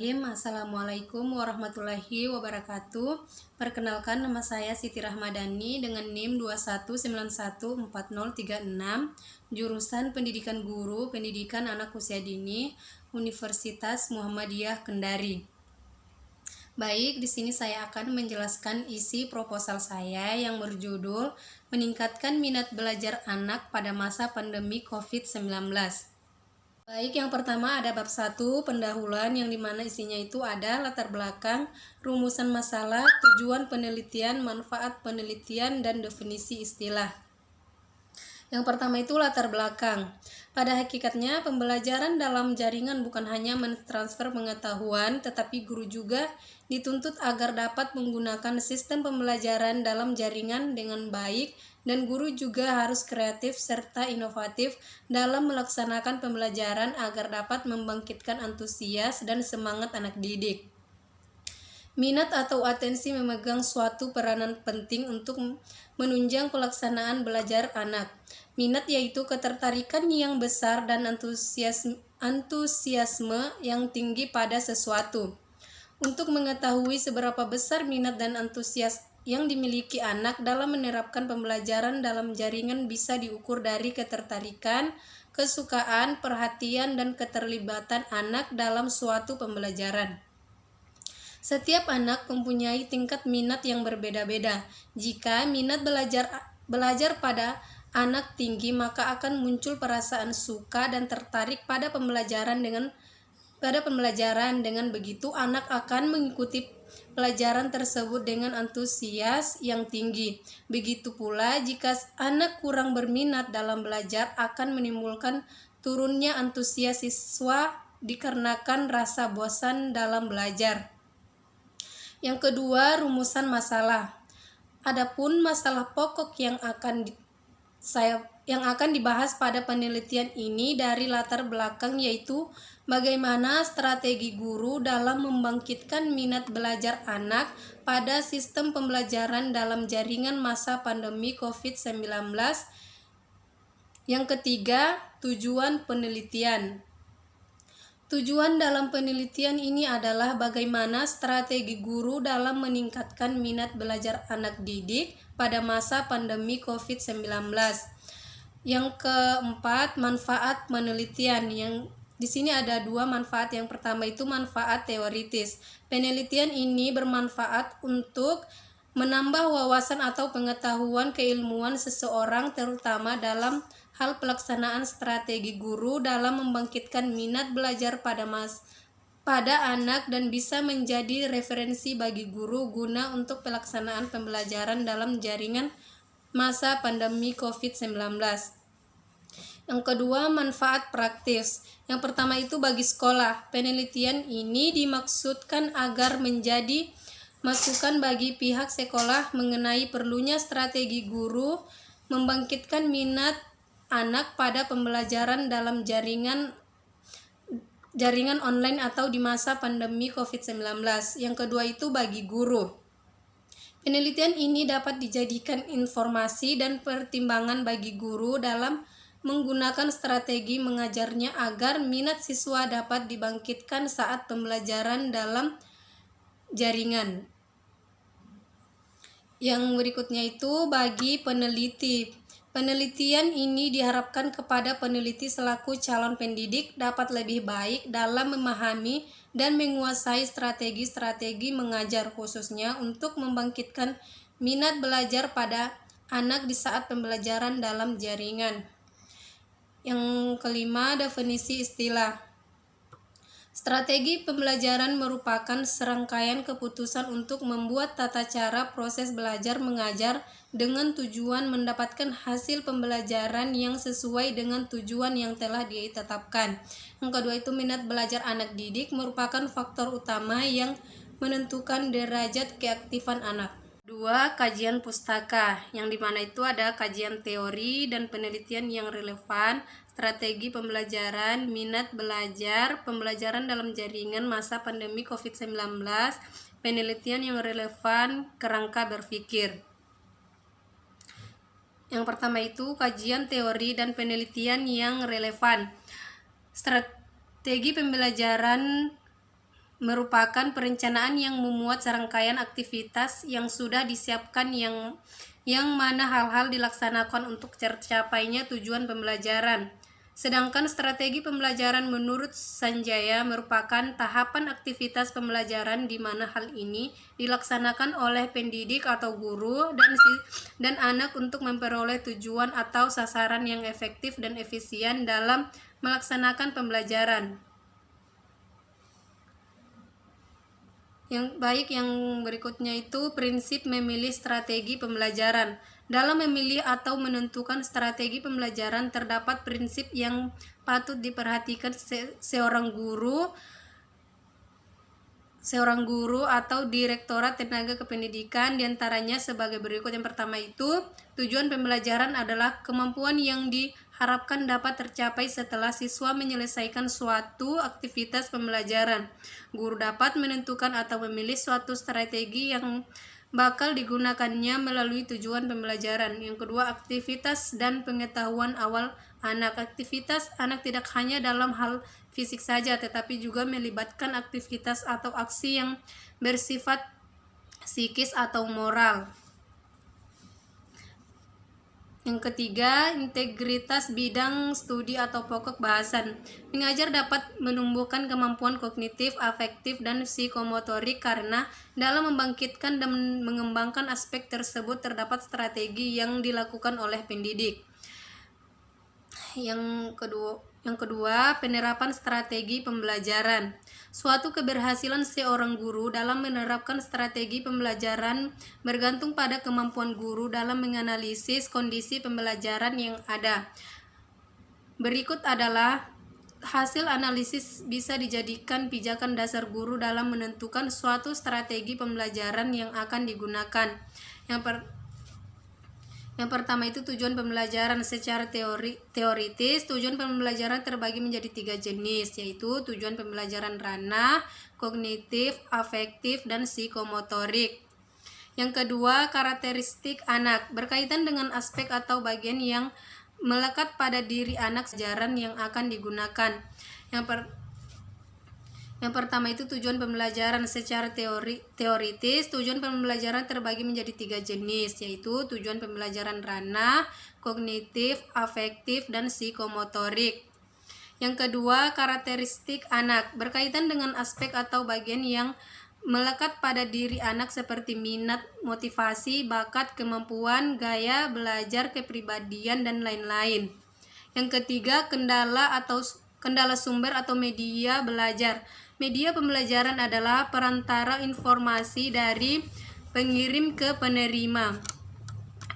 Assalamualaikum warahmatullahi wabarakatuh. Perkenalkan, nama saya Siti Rahmadani dengan NIM 21914036, jurusan Pendidikan Guru, Pendidikan Anak Usia Dini, Universitas Muhammadiyah Kendari. Baik, di sini saya akan menjelaskan isi proposal saya yang berjudul Meningkatkan Minat Belajar Anak pada Masa Pandemi COVID-19. Baik, yang pertama ada bab 1, pendahuluan, yang dimana isinya itu ada latar belakang, rumusan masalah, tujuan penelitian, manfaat penelitian, dan definisi istilah. Yang pertama itu latar belakang. Pada hakikatnya, pembelajaran dalam jaringan bukan hanya mentransfer pengetahuan, tetapi guru juga dituntut agar dapat menggunakan sistem pembelajaran dalam jaringan dengan baik, dan guru juga harus kreatif serta inovatif dalam melaksanakan pembelajaran agar dapat membangkitkan antusias dan semangat anak didik. Minat atau atensi memegang suatu peranan penting untuk menunjang pelaksanaan belajar anak. Minat yaitu ketertarikan yang besar dan antusiasme yang tinggi pada sesuatu. Untuk mengetahui seberapa besar minat dan antusias yang dimiliki anak dalam menerapkan pembelajaran dalam jaringan bisa diukur dari ketertarikan, kesukaan, perhatian, dan keterlibatan anak dalam suatu pembelajaran. Setiap anak mempunyai tingkat minat yang berbeda-beda. Jika minat belajar pada anak tinggi, maka akan muncul perasaan suka dan tertarik pada pembelajaran. Dengan begitu, anak akan mengikuti pelajaran tersebut dengan antusias yang tinggi. Begitu pula jika anak kurang berminat dalam belajar, akan menimbulkan turunnya antusias siswa dikarenakan rasa bosan dalam belajar. Yang kedua, rumusan masalah. Adapun masalah pokok yang akan dibahas pada penelitian ini dari latar belakang, yaitu bagaimana strategi guru dalam membangkitkan minat belajar anak pada sistem pembelajaran dalam jaringan masa pandemi COVID-19. Yang ketiga, tujuan penelitian. Tujuan dalam penelitian ini adalah bagaimana strategi guru dalam meningkatkan minat belajar anak didik pada masa pandemi COVID-19. Yang keempat, manfaat penelitian. Yang di sini ada dua manfaat. Yang pertama itu manfaat teoritis. Penelitian ini bermanfaat untuk menambah wawasan atau pengetahuan keilmuan seseorang, terutama dalam hal pelaksanaan strategi guru dalam membangkitkan minat belajar pada anak, dan bisa menjadi referensi bagi guru guna untuk pelaksanaan pembelajaran dalam jaringan masa pandemi COVID-19. Yang kedua, manfaat praktis. Yang pertama itu bagi sekolah. Penelitian ini dimaksudkan agar menjadi masukan bagi pihak sekolah mengenai perlunya strategi guru membangkitkan minat anak pada pembelajaran dalam jaringan online atau di masa pandemi COVID-19. Yang kedua itu bagi guru. Penelitian ini dapat dijadikan informasi dan pertimbangan bagi guru dalam menggunakan strategi mengajarnya agar minat siswa dapat dibangkitkan saat pembelajaran dalam jaringan. Yang berikutnya itu bagi peneliti. Penelitian ini diharapkan kepada peneliti selaku calon pendidik dapat lebih baik dalam memahami dan menguasai strategi-strategi mengajar, khususnya untuk membangkitkan minat belajar pada anak di saat pembelajaran dalam jaringan. Yang kelima, definisi istilah. Strategi pembelajaran merupakan serangkaian keputusan untuk membuat tata cara proses belajar mengajar dengan tujuan mendapatkan hasil pembelajaran yang sesuai dengan tujuan yang telah ditetapkan. Yang kedua itu minat belajar anak didik merupakan faktor utama yang menentukan derajat keaktifan anak. Dua, kajian pustaka, yang dimana itu ada kajian teori dan penelitian yang relevan, strategi pembelajaran, minat belajar, pembelajaran dalam jaringan masa pandemi COVID-19, penelitian yang relevan, kerangka berpikir. Yang pertama itu kajian teori dan penelitian yang relevan. Strategi pembelajaran merupakan perencanaan yang memuat serangkaian aktivitas yang sudah disiapkan yang mana hal-hal dilaksanakan untuk tercapainya tujuan pembelajaran. Sedangkan strategi pembelajaran menurut Sanjaya merupakan tahapan aktivitas pembelajaran di mana hal ini dilaksanakan oleh pendidik atau guru dan anak untuk memperoleh tujuan atau sasaran yang efektif dan efisien dalam melaksanakan pembelajaran. Yang berikutnya itu prinsip memilih strategi pembelajaran. Dalam memilih atau menentukan strategi pembelajaran terdapat prinsip yang patut diperhatikan seorang guru atau Direktorat Tenaga Kependidikan, diantaranya sebagai berikut. Yang pertama itu, tujuan pembelajaran adalah kemampuan yang diharapkan dapat tercapai setelah siswa menyelesaikan suatu aktivitas pembelajaran. Guru dapat menentukan atau memilih suatu strategi yang bakal digunakannya melalui tujuan pembelajaran. Yang kedua, aktivitas dan pengetahuan awal anak. Aktivitas anak tidak hanya dalam hal fisik saja, tetapi juga melibatkan aktivitas atau aksi yang bersifat psikis atau moral. Yang ketiga, integritas bidang studi atau pokok bahasan. Mengajar dapat menumbuhkan kemampuan kognitif, afektif, dan psikomotorik karena dalam membangkitkan dan mengembangkan aspek tersebut terdapat strategi yang dilakukan oleh pendidik. Yang kedua, penerapan strategi pembelajaran. Suatu keberhasilan seorang guru dalam menerapkan strategi pembelajaran bergantung pada kemampuan guru dalam menganalisis kondisi pembelajaran yang ada. Berikut adalah hasil analisis bisa dijadikan pijakan dasar guru dalam menentukan suatu strategi pembelajaran yang akan digunakan. Yang pertama itu tujuan pembelajaran. Secara teoritis, tujuan pembelajaran terbagi menjadi 3 jenis, yaitu tujuan pembelajaran ranah, kognitif, afektif, dan psikomotorik. Yang kedua, karakteristik anak, berkaitan dengan aspek atau bagian yang melekat pada diri anak pelajaran yang akan digunakan. Yang pertama itu tujuan pembelajaran. Secara teoritis, tujuan pembelajaran terbagi menjadi 3 jenis, yaitu tujuan pembelajaran ranah, kognitif, afektif, dan psikomotorik. Yang kedua, karakteristik anak, berkaitan dengan aspek atau bagian yang melekat pada diri anak seperti minat, motivasi, bakat, kemampuan, gaya belajar, kepribadian, dan lain-lain. Yang ketiga, kendala sumber atau media belajar. Media pembelajaran adalah perantara informasi dari pengirim ke penerima.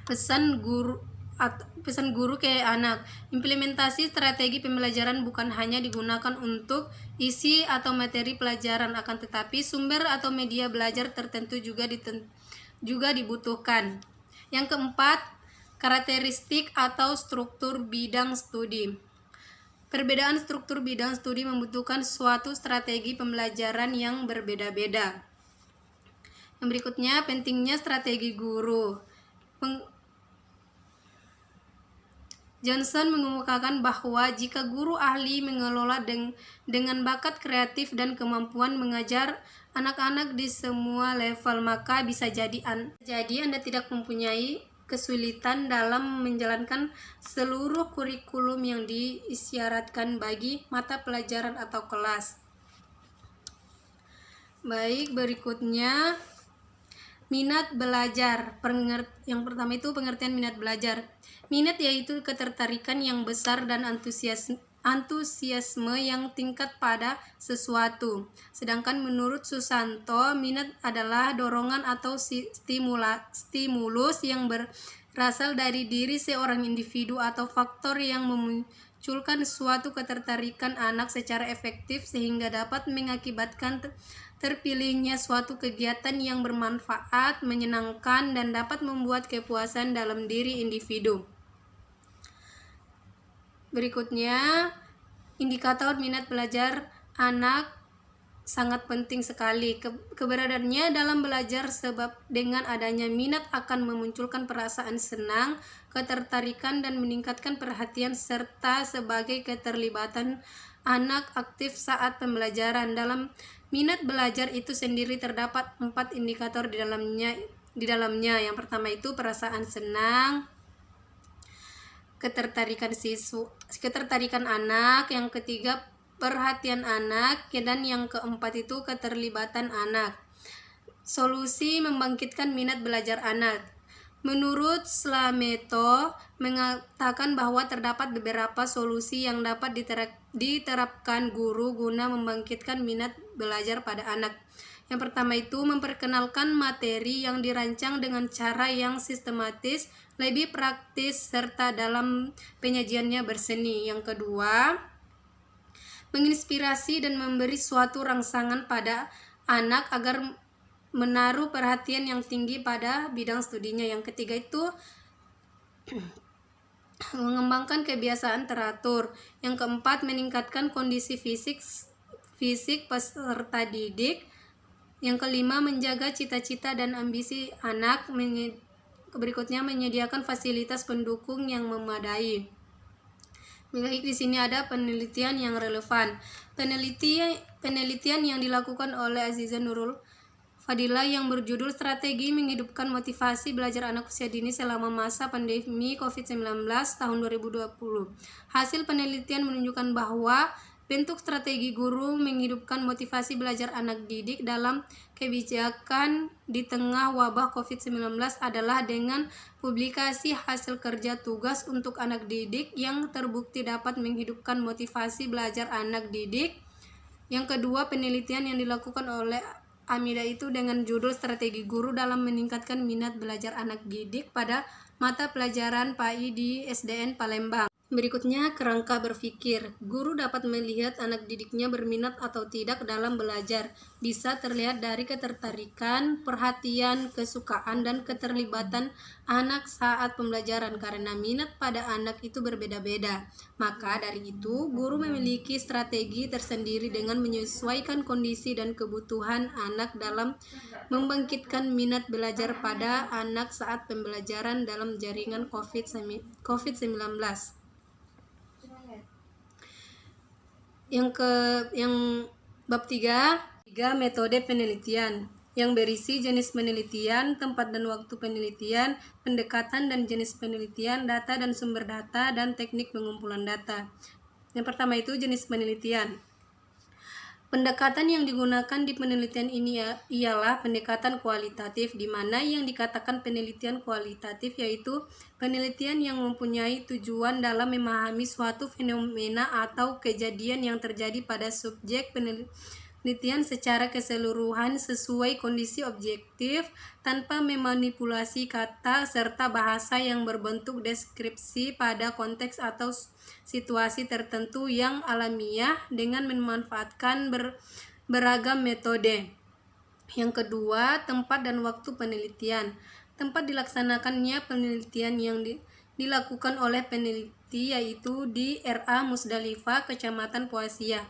Pesan guru ke anak. Implementasi strategi pembelajaran bukan hanya digunakan untuk isi atau materi pelajaran, akan tetapi sumber atau media belajar tertentu juga dibutuhkan. Yang keempat, karakteristik atau struktur bidang studi. Perbedaan struktur bidang studi membutuhkan suatu strategi pembelajaran yang berbeda-beda. Yang berikutnya, pentingnya strategi guru. Johnson mengemukakan bahwa jika guru ahli mengelola dengan bakat kreatif dan kemampuan mengajar anak-anak di semua level, maka bisa jadi Anda tidak mempunyai kesulitan dalam menjalankan seluruh kurikulum yang diisyaratkan bagi mata pelajaran atau kelas. Baik, berikutnya minat belajar. Yang pertama itu pengertian minat belajar. Minat yaitu ketertarikan yang besar dan antusiasme yang tingkat pada sesuatu. Sedangkan menurut Susanto, minat adalah dorongan atau stimulus yang berasal dari diri seorang individu atau faktor yang memunculkan suatu ketertarikan anak secara efektif sehingga dapat mengakibatkan terpilihnya suatu kegiatan yang bermanfaat, menyenangkan, dan dapat membuat kepuasan dalam diri individu. Berikutnya, indikator minat belajar anak sangat penting sekali. Keberadaannya dalam belajar sebab dengan adanya minat akan memunculkan perasaan senang, ketertarikan, dan meningkatkan perhatian serta sebagai keterlibatan anak aktif saat pembelajaran. Dalam Minat belajar itu sendiri terdapat 4 indikator di dalamnya. Yang pertama itu perasaan senang, ketertarikan anak, yang ketiga perhatian anak, dan yang keempat itu keterlibatan anak. Solusi membangkitkan minat belajar anak. Menurut Slameto mengatakan bahwa terdapat beberapa solusi yang dapat diterapkan guru guna membangkitkan minat belajar pada anak. Yang pertama itu memperkenalkan materi yang dirancang dengan cara yang sistematis, lebih praktis, serta dalam penyajiannya berseni. Yang kedua, menginspirasi dan memberi suatu rangsangan pada anak agar menaruh perhatian yang tinggi pada bidang studinya. Yang ketiga itu mengembangkan kebiasaan teratur. Yang keempat, meningkatkan kondisi fisik peserta didik. Yang kelima, menjaga cita-cita dan ambisi anak. Berikutnya, menyediakan fasilitas pendukung yang memadai. Baik, di sini ada penelitian yang relevan. Penelitian yang dilakukan oleh Aziza Nurul Fadilah yang berjudul Strategi Menghidupkan Motivasi Belajar Anak Usia Dini Selama Masa Pandemi COVID-19 tahun 2020. Hasil penelitian menunjukkan bahwa bentuk strategi guru menghidupkan motivasi belajar anak didik dalam kebijakan di tengah wabah COVID-19 adalah dengan publikasi hasil kerja tugas untuk anak didik yang terbukti dapat menghidupkan motivasi belajar anak didik. Yang kedua, penelitian yang dilakukan oleh Amida itu dengan judul Strategi Guru dalam Meningkatkan Minat Belajar Anak Didik pada mata pelajaran PAI di SDN Palembang. Berikutnya, kerangka berpikir. Guru dapat melihat anak didiknya berminat atau tidak dalam belajar. Bisa terlihat dari ketertarikan, perhatian, kesukaan, dan keterlibatan anak saat pembelajaran karena minat pada anak itu berbeda-beda. Maka dari itu, guru memiliki strategi tersendiri dengan menyesuaikan kondisi dan kebutuhan anak dalam membangkitkan minat belajar pada anak saat pembelajaran dalam jaringan COVID-19. Yang bab 3 metode penelitian yang berisi jenis penelitian, tempat dan waktu penelitian, pendekatan dan jenis penelitian, data dan sumber data, dan teknik pengumpulan data. Yang pertama itu jenis penelitian. Pendekatan yang digunakan di penelitian ini ialah pendekatan kualitatif, di mana yang dikatakan penelitian kualitatif yaitu penelitian yang mempunyai tujuan dalam memahami suatu fenomena atau kejadian yang terjadi pada subjek penelitian secara keseluruhan sesuai kondisi objektif tanpa memanipulasi kata serta bahasa yang berbentuk deskripsi pada konteks atau situasi tertentu yang alamiah dengan memanfaatkan beragam metode. Yang kedua, tempat dan waktu penelitian. Tempat dilaksanakannya penelitian yang dilakukan oleh peneliti yaitu di RA Musdalifah, Kecamatan Poasia.